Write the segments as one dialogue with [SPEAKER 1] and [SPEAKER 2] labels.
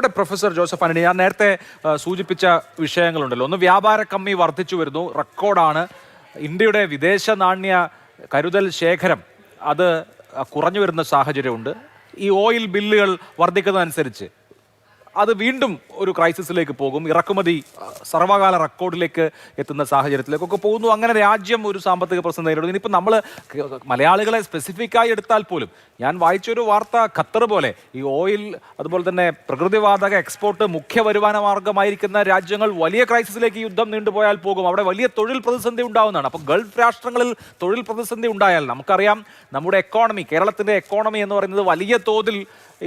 [SPEAKER 1] അവിടെ professor Joseph Antony, ഞാൻ നേരത്തെ സൂചിപ്പിച്ച വിഷയങ്ങളുണ്ടല്ലോ. ഒന്ന്, വ്യാപാര കമ്മി വർദ്ധിച്ചു വരുന്നു, റെക്കോർഡാണ്. ഇന്ത്യയുടെ വിദേശ നാണ്യ കരുതൽ ശേഖരം അത് കുറഞ്ഞു വരുന്ന സാഹചര്യമുണ്ട്. ഈ ഓയിൽ ബില്ലുകൾ വർദ്ധിക്കുന്നതനുസരിച്ച് അത് വീണ്ടും ഒരു ക്രൈസിസിലേക്ക് പോകും. ഇറക്കുമതി സർവകാല റെക്കോർഡിലേക്ക് എത്തുന്ന സാഹചര്യത്തിലേക്കൊക്കെ പോകുന്നു. അങ്ങനെ രാജ്യം ഒരു സാമ്പത്തിക പ്രശ്നം നേരിടുന്നു. ഇനിയിപ്പോൾ നമ്മൾ മലയാളികളെ സ്പെസിഫിക്കായി എടുത്താൽ പോലും, ഞാൻ വായിച്ചൊരു വാർത്ത, ഖത്തർ പോലെ ഈ ഓയിൽ അതുപോലെ തന്നെ പ്രകൃതിവാതക എക്സ്പോർട്ട് മുഖ്യ വരുമാന മാർഗമായിരിക്കുന്ന രാജ്യങ്ങൾ വലിയ ക്രൈസിസിലേക്ക് യുദ്ധം നീണ്ടുപോയാൽ പോകും. അവിടെ വലിയ തൊഴിൽ പ്രതിസന്ധി ഉണ്ടാവുന്നതാണ്. അപ്പോൾ ഗൾഫ് രാഷ്ട്രങ്ങളിൽ തൊഴിൽ പ്രതിസന്ധി ഉണ്ടായാൽ, നമുക്കറിയാം നമ്മുടെ എക്കോണമി, കേരളത്തിൻ്റെ എക്കോണമി എന്ന് പറയുന്നത് വലിയ തോതിൽ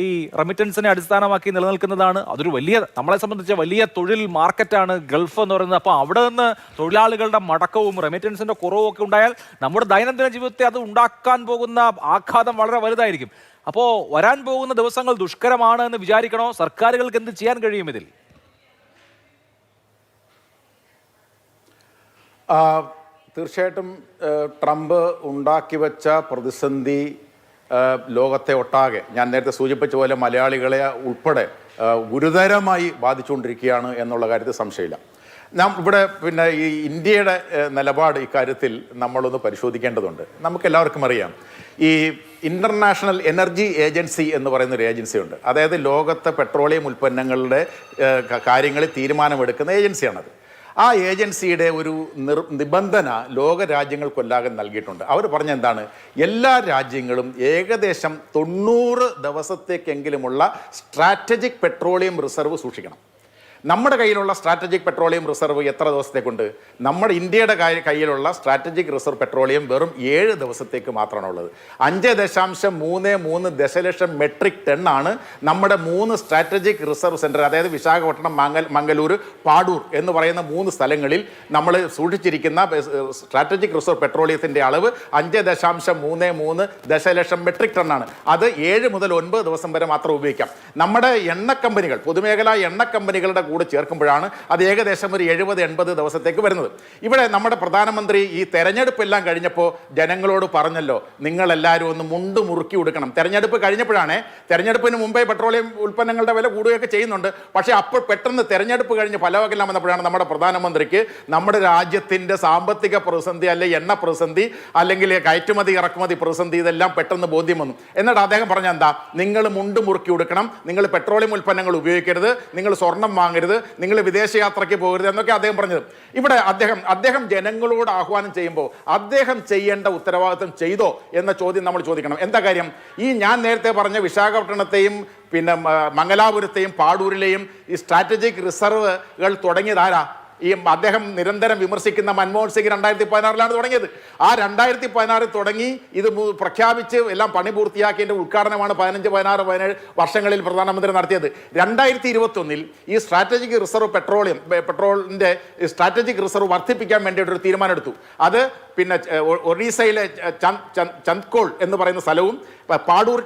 [SPEAKER 1] ഈ റെമിറ്റൻസിനെ അടിസ്ഥാനമാക്കി നിലനിൽക്കുന്നതാണ്. അതൊരു വലിയ, നമ്മളെ സംബന്ധിച്ച വലിയ തൊഴിൽ മാർക്കറ്റാണ് ഗൾഫ് എന്ന് പറയുന്നത്. അപ്പോൾ അവിടെ നിന്ന് തൊഴിലാളികളുടെ മടക്കവും റെമിറ്റൻസിന്റെ കുറവും ഒക്കെ ഉണ്ടായാൽ നമ്മുടെ ദൈനംദിന ജീവിതത്തെ അത് ഉണ്ടാക്കാൻ പോകുന്ന ആഘാതം വളരെ വലുതായിരിക്കും. അപ്പോൾ വരാൻ പോകുന്ന ദിവസങ്ങൾ ദുഷ്കരമാണ് എന്ന് വിചാരിക്കണോ? സർക്കാരുകൾക്ക് എന്ത് ചെയ്യാൻ കഴിയും ഇതിൽ?
[SPEAKER 2] തീർച്ചയായിട്ടും ട്രംപ് ഉണ്ടാക്കി വെച്ച പ്രതിസന്ധി ലോകത്തെ ഒട്ടാകെ, ഞാൻ നേരത്തെ സൂചിപ്പിച്ച പോലെ മലയാളികളെ ഉൾപ്പെടെ ഗുരുതരമായി ബാധിച്ചുകൊണ്ടിരിക്കുകയാണ് എന്നുള്ള കാര്യത്തിൽ സംശയമില്ല. നാം ഇവിടെ പിന്നെ ഈ ഇന്ത്യയുടെ നിലപാട് ഇക്കാര്യത്തിൽ നമ്മളൊന്ന് പരിശോധിക്കേണ്ടതുണ്ട്. നമുക്കെല്ലാവർക്കും അറിയാം, ഈ ഇൻ്റർനാഷണൽ എനർജി ഏജൻസി എന്ന് പറയുന്നൊരു ഏജൻസിയുണ്ട്. അതായത് ലോകത്തെ പെട്രോളിയം ഉൽപ്പന്നങ്ങളുടെ കാര്യങ്ങളിൽ തീരുമാനമെടുക്കുന്ന ഏജൻസിയാണത്. ആ ഏജൻസിയുടെ ഒരു നിബന്ധന ലോക രാജ്യങ്ങൾക്കൊല്ലാകെ നൽകിയിട്ടുണ്ട്. അവർ പറഞ്ഞ എന്താണ്? എല്ലാ രാജ്യങ്ങളും ഏകദേശം 90 ദിവസത്തേക്കെങ്കിലുമുള്ള സ്ട്രാറ്റജിക് പെട്രോളിയം റിസർവ് സൂക്ഷിക്കണം. നമ്മുടെ കയ്യിലുള്ള സ്ട്രാറ്റജിക് പെട്രോളിയം റിസർവ് എത്ര ദിവസത്തേക്കുണ്ട്? നമ്മുടെ ഇന്ത്യയുടെ കയ്യിലുള്ള സ്ട്രാറ്റജിക് റിസർവ് പെട്രോളിയം വെറും 7 ദിവസത്തേക്ക് മാത്രമാണ് ഉള്ളത്. 5.33 ദശലക്ഷം മെട്രിക് ടൺ ആണ് നമ്മുടെ 3 സ്ട്രാറ്റജിക് റിസർവ് സെൻറ്റർ, അതായത് വിശാഖപട്ടണം, മംഗലൂർ, പാടൂർ എന്ന് പറയുന്ന 3 സ്ഥലങ്ങളിൽ നമ്മൾ സൂക്ഷിച്ചിരിക്കുന്ന സ്ട്രാറ്റജിക് റിസർവ് പെട്രോളിയത്തിൻ്റെ അളവ് 5.33 ദശലക്ഷം മെട്രിക് ടൺ ആണ്. അത് 7 മുതൽ 9 ദിവസം വരെ മാത്രം ഉപയോഗിക്കാം. നമ്മുടെ എണ്ണ കമ്പനികൾ, പൊതുമേഖലാ എണ്ണ കമ്പനികളുടെ കൂടെ ചേർക്കുമ്പോഴാണ് അത് ഏകദേശം ഒരു 70-80 ദിവസത്തേക്ക് വരുന്നത്. ഇവിടെ നമ്മുടെ പ്രധാനമന്ത്രി ഈ തെരഞ്ഞെടുപ്പ് എല്ലാം കഴിഞ്ഞപ്പോൾ ജനങ്ങളോട് പറഞ്ഞല്ലോ, നിങ്ങളെല്ലാവരും ഒന്ന് മുണ്ട് മുറുക്കി കൊടുക്കണം. തെരഞ്ഞെടുപ്പ് കഴിഞ്ഞപ്പോഴാണ്, തെരഞ്ഞെടുപ്പിന് മുമ്പേ പെട്രോളിയം ഉൽപ്പന്നങ്ങളുടെ വില കൂടുകയൊക്കെ ചെയ്യുന്നുണ്ട്. പക്ഷേ അപ്പോൾ പെട്ടെന്ന് തെരഞ്ഞെടുപ്പ് കഴിഞ്ഞ് ഫലവെല്ലാം വന്നപ്പോഴാണ് നമ്മുടെ പ്രധാനമന്ത്രിക്ക് നമ്മുടെ രാജ്യത്തിൻ്റെ സാമ്പത്തിക പ്രതിസന്ധി, അല്ലെങ്കിൽ എണ്ണ പ്രതിസന്ധി, അല്ലെങ്കിൽ കയറ്റുമതി ഇറക്കുമതി പ്രതിസന്ധി, ഇതെല്ലാം പെട്ടെന്ന് ബോധ്യം വന്നു. എന്നിട്ട് അദ്ദേഹം പറഞ്ഞ എന്താ? നിങ്ങൾ മുണ്ട് മുറുക്കി കൊടുക്കണം, നിങ്ങൾ പെട്രോളിയം ഉൽപ്പന്നങ്ങൾ ഉപയോഗിക്കരുത്, നിങ്ങൾ സ്വർണം വാങ്ങരുത്, നിങ്ങൾ വിദേശയാത്രയ്ക്ക് പോകരുത് എന്നൊക്കെ അദ്ദേഹം പറഞ്ഞത്. ഇവിടെ അദ്ദേഹം ജനങ്ങളോട് ആഹ്വാനം ചെയ്യുമ്പോൾ അദ്ദേഹം ചെയ്യേണ്ട ഉത്തരവാദിത്വം ചെയ്തോ എന്ന ചോദ്യം നമ്മൾ ചോദിക്കണം. എന്താ കാര്യം? ഈ ഞാൻ നേരത്തെ പറഞ്ഞ വിശാഖപട്ടണത്തെയും പിന്നെ മംഗലാപുരത്തെയും പാടൂരിലെയും ഈ സ്ട്രാറ്റജിക് റിസർവുകൾ തുടങ്ങിയതാരാ? ഈ അദ്ദേഹം നിരന്തരം വിമർശിക്കുന്ന മൻമോഹൻ സിംഗ് 2016 തുടങ്ങിയത്. ആ 2016 തുടങ്ങി ഇത് പ്രഖ്യാപിച്ച് എല്ലാം പണി പൂർത്തിയാക്കിയതിൻ്റെ ഉദ്ഘാടനമാണ് 15-16-17 വർഷങ്ങളിൽ പ്രധാനമന്ത്രി നടത്തിയത്. 2021 ഈ സ്ട്രാറ്റജിക് റിസർവ് പെട്രോളിൻ്റെ സ്ട്രാറ്റജിക് റിസർവ് വർദ്ധിപ്പിക്കാൻ വേണ്ടിയിട്ടൊരു തീരുമാനം എടുത്തു. അത് പിന്നെ ഒറീസയിലെ ചന്ദ്കോൾ എന്ന് പറയുന്ന സ്ഥലവും പാടൂർ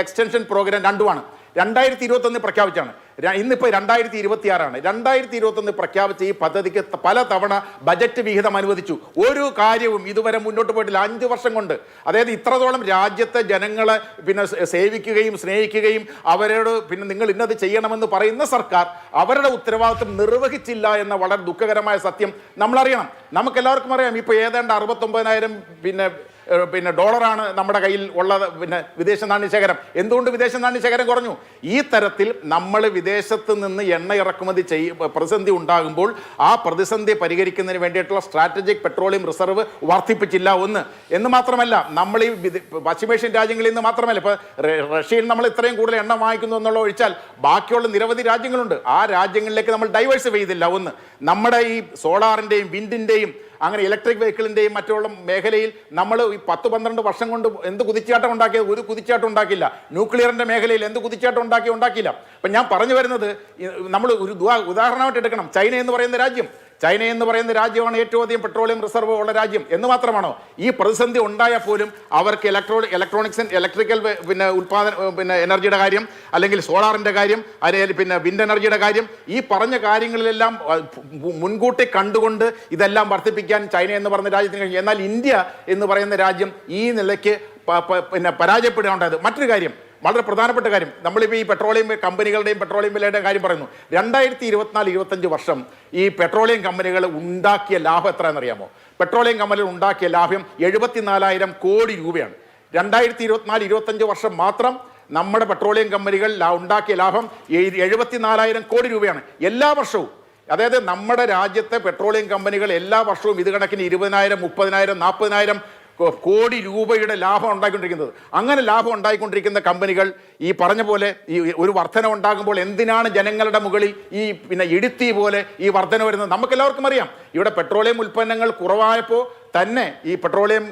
[SPEAKER 2] എക്സ്റ്റൻഷൻ പ്രോഗ്രാം രണ്ടുമാണ്. 2021 പ്രഖ്യാപിച്ചാണ്. ഇന്നിപ്പോൾ 2026 2021 പ്രഖ്യാപിച്ച ഈ പദ്ധതിക്ക് പലതവണ ബജറ്റ് വിഹിതം അനുവദിച്ചു. ഒരു കാര്യവും ഇതുവരെ മുന്നോട്ട് പോയിട്ടില്ല 5 വർഷം കൊണ്ട്. അതായത് ഇത്രത്തോളം രാജ്യത്തെ ജനങ്ങളെ പിന്നെ സേവിക്കുകയും സ്നേഹിക്കുകയും അവരോട് പിന്നെ നിങ്ങൾ ഇന്നത് ചെയ്യണമെന്ന് പറയുന്ന സർക്കാർ അവരുടെ ഉത്തരവാദിത്വം നിർവഹിച്ചില്ല എന്ന വളരെ ദുഃഖകരമായ സത്യം നമ്മളറിയണം. നമുക്കെല്ലാവർക്കും അറിയാം, ഇപ്പോൾ ഏതാണ്ട് 69,000 പിന്നെ ഡോളറാണ് നമ്മുടെ കയ്യിൽ ഉള്ളത് പിന്നെ വിദേശ നാണ്യശേഖരം. എന്തുകൊണ്ട് വിദേശ നാണ്യശേഖരം കുറഞ്ഞു? ഈ തരത്തിൽ നമ്മൾ വിദേശത്ത് നിന്ന് എണ്ണ ഇറക്കുമതി പ്രതിസന്ധി ഉണ്ടാകുമ്പോൾ ആ പ്രതിസന്ധി പരിഹരിക്കുന്നതിന് വേണ്ടിയിട്ടുള്ള സ്ട്രാറ്റജിക് പെട്രോളിയം റിസർവ് വർദ്ധിപ്പിച്ചില്ല. എന്ന് മാത്രമല്ല, നമ്മൾ ഈ പശ്ചിമേഷ്യൻ രാജ്യങ്ങളിൽ നിന്ന് മാത്രമല്ല, ഇപ്പോൾ റഷ്യയിൽ നമ്മൾ ഇത്രയും കൂടുതൽ എണ്ണ വാങ്ങിക്കുന്നു എന്നുള്ള ഒഴിച്ചാൽ ബാക്കിയുള്ള നിരവധി രാജ്യങ്ങളുണ്ട്. ആ രാജ്യങ്ങളിലേക്ക് നമ്മൾ ഡൈവേഴ്സിഫൈ ചെയ്തില്ല. നമ്മുടെ ഈ സോളാറിൻ്റെയും വിൻഡിൻ്റെയും അങ്ങനെ ഇലക്ട്രിക് വെഹിക്കിളിൻ്റെയും മറ്റുള്ള മേഖലയിൽ നമ്മൾ ഈ 10-12 വർഷം കൊണ്ട് എന്ത് കുതിച്ചാട്ടം ഉണ്ടാക്കിയത്? ഒരു കുതിച്ചാട്ടം ഉണ്ടാക്കില്ല. ന്യൂക്ലിയറിൻ്റെ മേഖലയിൽ എന്ത് കുതിച്ചാട്ടം ഉണ്ടാക്കിയില്ല. അപ്പം ഞാൻ പറഞ്ഞു വരുന്നത്, നമ്മൾ ഒരു ഉദാഹരണമായിട്ട് എടുക്കണം. ചൈന എന്ന് പറയുന്ന രാജ്യമാണ് ഏറ്റവും അധികം പെട്രോളിയം റിസർവ് ഉള്ള രാജ്യം. എന്ന് മാത്രമാണോ, ഈ പ്രതിസന്ധി ഉണ്ടായാൽ പോലും അവർക്ക് ഇലക്ട്രിക്കൽ പിന്നെ പിന്നെ എനർജിയുടെ കാര്യം, അല്ലെങ്കിൽ സോളാറിൻ്റെ കാര്യം, അല്ലെങ്കിൽ പിന്നെ വിൻഡ് എനർജിയുടെ കാര്യം, ഈ പറഞ്ഞ കാര്യങ്ങളിലെല്ലാം മുൻകൂട്ടി കണ്ടുകൊണ്ട് ഇതെല്ലാം വർദ്ധിപ്പിക്കാൻ ചൈന എന്ന് പറയുന്ന രാജ്യത്തിന് കഴിഞ്ഞു. എന്നാൽ ഇന്ത്യ എന്ന് പറയുന്ന രാജ്യം ഈ നിലയ്ക്ക് പിന്നെ പരാജയപ്പെടുകയുണ്ടായത്. മറ്റൊരു കാര്യം, വളരെ പ്രധാനപ്പെട്ട കാര്യം, നമ്മളിപ്പോൾ ഈ പെട്രോളിയം കമ്പനികളുടെയും പെട്രോളിയം വിലയുടെ കാര്യം പറയുന്നു. 2024-25 വർഷം ഈ പെട്രോളിയം കമ്പനികൾ ഉണ്ടാക്കിയ ലാഭം എത്രയെന്നറിയാമോ? പെട്രോളിയം കമ്പനികൾ ഉണ്ടാക്കിയ ലാഭം 74,000 കോടി രൂപയാണ്. 2024-25 വർഷം മാത്രം നമ്മുടെ പെട്രോളിയം കമ്പനികൾ ഉണ്ടാക്കിയ ലാഭം 74,000 കോടി രൂപയാണ് എല്ലാ വർഷവും. അതായത് നമ്മുടെ രാജ്യത്തെ പെട്രോളിയം കമ്പനികൾ എല്ലാ വർഷവും ഇത് കണക്കിന് 20,000, 30,000, 40,000 കോടി രൂപയുടെ ലാഭം ഉണ്ടായിക്കൊണ്ടിരിക്കുന്നത്. അങ്ങനെ ലാഭം ഉണ്ടായിക്കൊണ്ടിരിക്കുന്ന കമ്പനികൾ ഈ പറഞ്ഞ പോലെ ഈ ഒരു വർധന ഉണ്ടാകുമ്പോൾ എന്തിനാണ് ജനങ്ങളുടെ മുകളിൽ ഈ ഇടുത്തി പോലെ ഈ വർധന വരുന്നത്? നമുക്കെല്ലാവർക്കും അറിയാം. ഇവിടെ പെട്രോളിയം ഉൽപ്പന്നങ്ങൾ കുറവായപ്പോൾ തന്നെ ഈ പെട്രോളിയം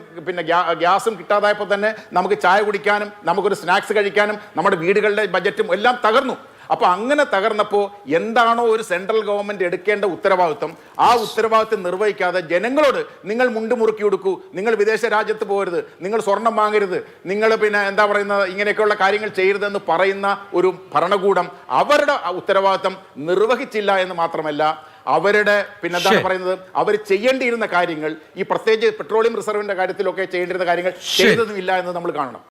[SPEAKER 2] ഗ്യാസും കിട്ടാതായപ്പോൾ തന്നെ നമുക്ക് ചായ കുടിക്കാനും നമുക്കൊരു സ്നാക്സ് കഴിക്കാനും നമ്മുടെ വീടുകളുടെ ബജറ്റും എല്ലാം തകർന്നു. അപ്പോൾ അങ്ങനെ തകർന്നപ്പോൾ എന്താണോ ഒരു സെൻട്രൽ ഗവൺമെന്റ് എടുക്കേണ്ട ഉത്തരവാദിത്വം, ആ ഉത്തരവാദിത്വം നിർവഹിക്കാതെ ജനങ്ങളോട് നിങ്ങൾ മുണ്ട് മുറുക്കി കൊടുക്കൂ, നിങ്ങൾ വിദേശ രാജ്യത്ത് പോകരുത്, നിങ്ങൾ സ്വർണം വാങ്ങരുത്, നിങ്ങൾ എന്താ പറയുന്നത് ഇങ്ങനെയൊക്കെയുള്ള കാര്യങ്ങൾ ചെയ്യരുതെന്ന് പറയുന്ന ഒരു ഭരണകൂടം അവരുടെ ഉത്തരവാദിത്വം നിർവഹിച്ചില്ല എന്ന് മാത്രമല്ല, അവരുടെ എന്താണ് പറയുന്നത്, അവർ ചെയ്യേണ്ടിയിരുന്ന കാര്യങ്ങൾ ഈ പ്രത്യേകിച്ച് പെട്രോളിയം റിസർവിന്റെ കാര്യത്തിലൊക്കെ ചെയ്യേണ്ടിയിരുന്ന കാര്യങ്ങൾ ചെയ്തതുമില്ല എന്ന് നമ്മൾ കാണണം.